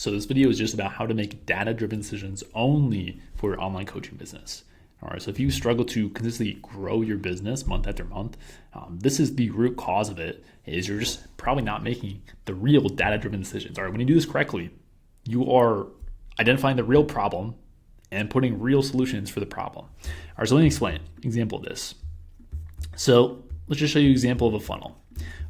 So this video is just about how to make data-driven decisions only for your online coaching business. All right, so if you struggle to consistently grow your business month after month, this is the root cause of it, is you're just probably not making the real data-driven decisions. All right, when you do this correctly, you are identifying the real problem and putting real solutions for the problem. All right, so let me explain an example of this. So let's just show you an example of a funnel.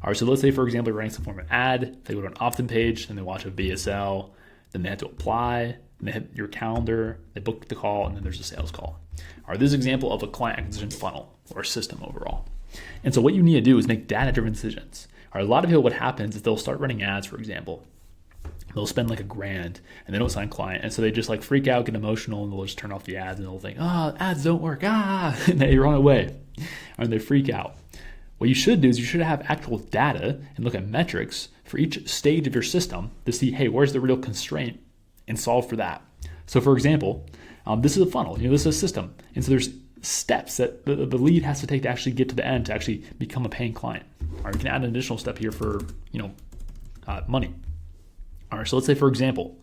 All right, so let's say, for example, you're running some form of ad. They go to an opt-in page, then they watch a VSL, then they have to apply, and they hit your calendar, they book the call, and then there's a sales call. All right, this is an example of a client acquisition funnel or system overall. And so what you need to do is make data-driven decisions. All right, a lot of people, what happens is they'll start running ads, for example. They'll spend like $1,000 and they don't sign client. And so they just like freak out, get emotional, and they'll just turn off the ads and they'll think, ads don't work, and they run away. And they freak out. What you should do is you should have actual data and look at metrics for each stage of your system to see, hey, where's the real constraint, and solve for that. So for example, this is a funnel, this is a system. And so there's steps that the lead has to take to actually get to the end to actually become a paying client. Or you can add an additional step here for, money. All right, so let's say, for example,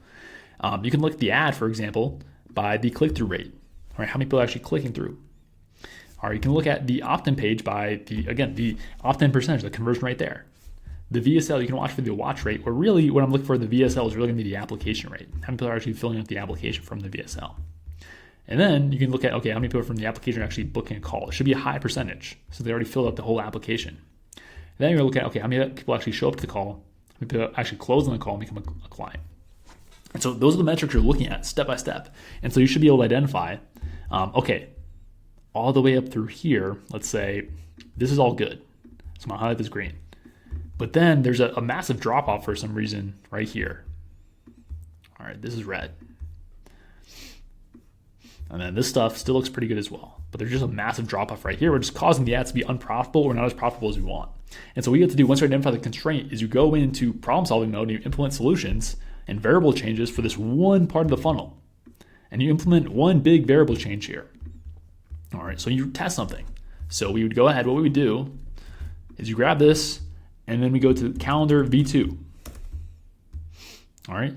you can look at the ad, for example, by the click-through rate. All right, how many people are actually clicking through? All right, you can look at the opt-in page by the opt-in percentage, the conversion rate there. The VSL, you can watch for the watch rate, or really what I'm looking for the VSL is really gonna be the application rate. How many people are actually filling out the application from the VSL? And then you can look at, how many people from the application are actually booking a call? It should be a high percentage, so they already filled out the whole application. And then you're gonna look at, how many people actually show up to the call? How many people actually close on the call and become a client? And so those are the metrics you're looking at step by step. And so you should be able to identify, all the way up through here, let's say this is all good. So I'm gonna highlight this green. But then there's a massive drop off for some reason right here. All right, this is red. And then this stuff still looks pretty good as well. But there's just a massive drop off right here, which is causing the ads to be unprofitable or not as profitable as we want. And so what you have to do once you identify the constraint is you go into problem solving mode and you implement solutions and variable changes for this one part of the funnel. And you implement one big variable change here. All right, so you test something. So we would go ahead, what we would do is you grab this and then we go to calendar V2. All right,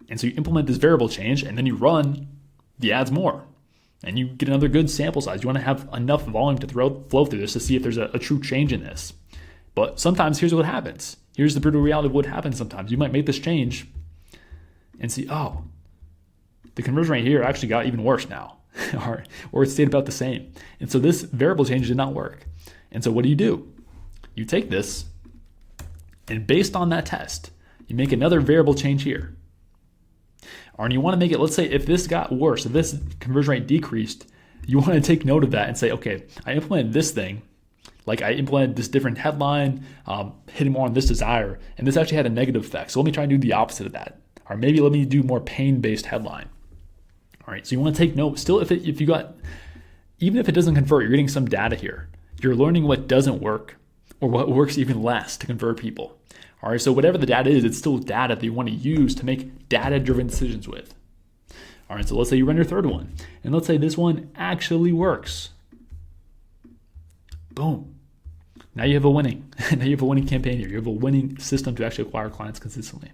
and so you implement this variable change and then you run the ads more and you get another good sample size. You want to have enough volume to flow through this to see if there's a true change in this. But sometimes here's what happens. Here's the brutal reality of what happens sometimes. You might make this change and see, the conversion rate here actually got even worse now. or it stayed about the same. And so this variable change did not work. And so what do? You take this, and based on that test, you make another variable change here. And you want to make it, let's say if this got worse, if this conversion rate decreased, you want to take note of that and say, okay, I implemented this thing, like I implemented this different headline, hitting more on this desire, and this actually had a negative effect. So let me try and do the opposite of that. Or maybe let me do more pain-based headline. All right, so you want to take note. Still, even if it doesn't convert, you're getting some data here. You're learning what doesn't work or what works even less to convert people. All right, so whatever the data is, it's still data that you want to use to make data-driven decisions with. All right, so let's say you run your third one, and let's say this one actually works. Boom. Now you have a winning. Now you have a winning campaign here. You have a winning system to actually acquire clients consistently.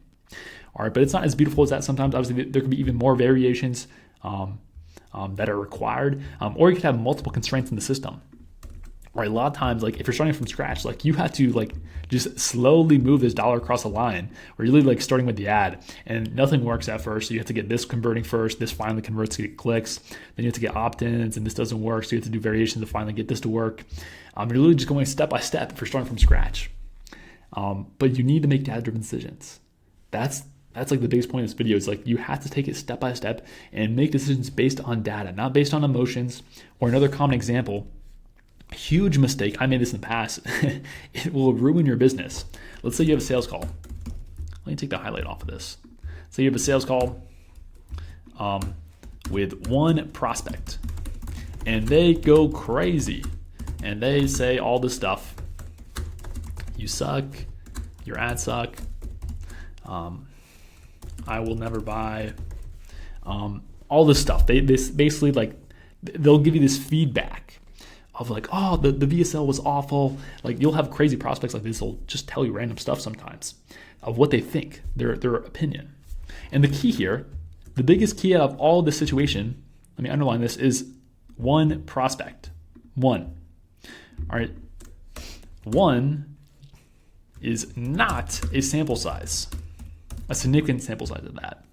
All right, but it's not as beautiful as that sometimes. Obviously, there could be even more variations that are required, or you could have multiple constraints in the system. Right, a lot of times, like if you're starting from scratch, like you have to just slowly move this dollar across a line, or you're literally starting with the ad, and nothing works at first. So you have to get this converting first. This finally converts to get clicks. Then you have to get opt-ins, and this doesn't work. So you have to do variations to finally get this to work. You're literally just going step by step if you're starting from scratch. But you need to make data-driven decisions. That's like the biggest point of this video is like you have to take it step by step and make decisions based on data, not based on emotions. Or another common example, huge mistake, I made this in the past, it will ruin your business. Let's say you have a sales call. Let me take the highlight off of this. So you have a sales call with one prospect and they go crazy and they say all this stuff. You suck, your ads suck, I will never buy, all this stuff. They basically they'll give you this feedback of the VSL was awful. Like you'll have crazy prospects like this will just tell you random stuff sometimes of what they think, their opinion. And the key here, the biggest key out of all this situation, let me underline this, is one prospect. One. All right. One is not a sample size, a significant sample size of that.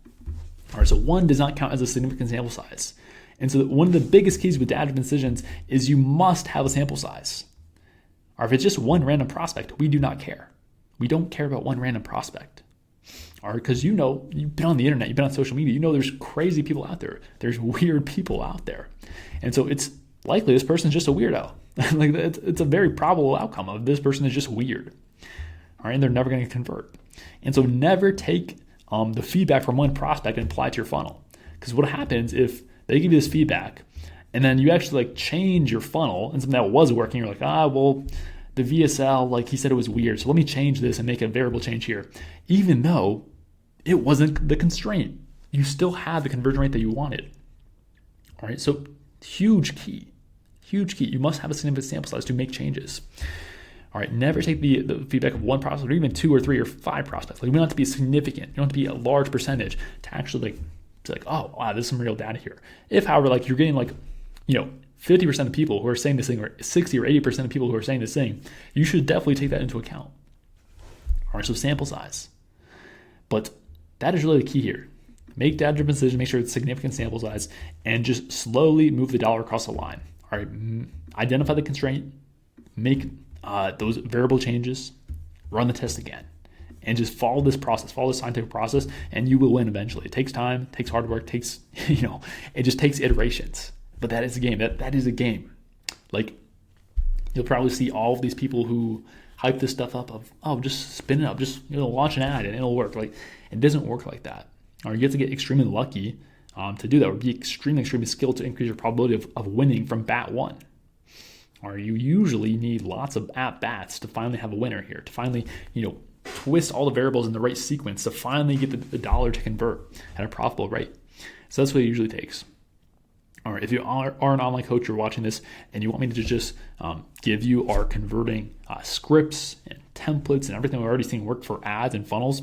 All right. So one does not count as a significant sample size. And so one of the biggest keys with data-driven decisions is you must have a sample size. Or if it's just one random prospect, we do not care. We don't care about one random prospect. Or because you've been on the internet, you've been on social media, there's crazy people out there. There's weird people out there. And so it's likely this person's just a weirdo. Like it's a very probable outcome of this person is just weird. All right, and they're never going to convert. And so never take the feedback from one prospect and apply it to your funnel. Because what happens if they give you this feedback and then you actually change your funnel and something that was working, you're like, well, the VSL, he said it was weird, so let me change this and make a variable change here. Even though it wasn't the constraint, you still had the conversion rate that you wanted. All right, so huge key. You must have a significant sample size to make changes. All right, never take the feedback of one prospect or even 2 or 3 or 5 prospects. You don't have to be significant. You don't have to be a large percentage to actually oh, wow, there's some real data here. If, however, you're getting 50% of people who are saying this thing, or 60 or 80% of people who are saying this thing, you should definitely take that into account. All right, so sample size. But that is really the key here. Make data-driven decisions, make sure it's significant sample size, and just slowly move the dollar across the line. All right, identify the constraint, make those variable changes, run the test again, and just follow this process, follow the scientific process, and you will win eventually. It takes time, it takes hard work, it takes, it just takes iterations. But that is a game. That is a game. You'll probably see all of these people who hype this stuff up of, just spin it up, just launch an ad and it'll work. It doesn't work like that. Or you have to get extremely lucky to do that, or be extremely skilled to increase your probability of winning from bat one. Or you usually need lots of at-bats to finally have a winner here, to finally, twist all the variables in the right sequence to finally get the dollar to convert at a profitable rate. So that's what it usually takes. All right, if you are an online coach, you're watching this, and you want me to just give you our converting scripts and templates and everything we're already seeing work for ads and funnels,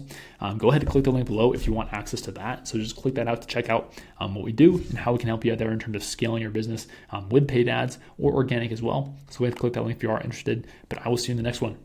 go ahead and click the link below if you want access to that. So just click that out to check out what we do and how we can help you out there in terms of scaling your business with paid ads or organic as well. So go ahead and click that link if you are interested. But I will see you in the next one.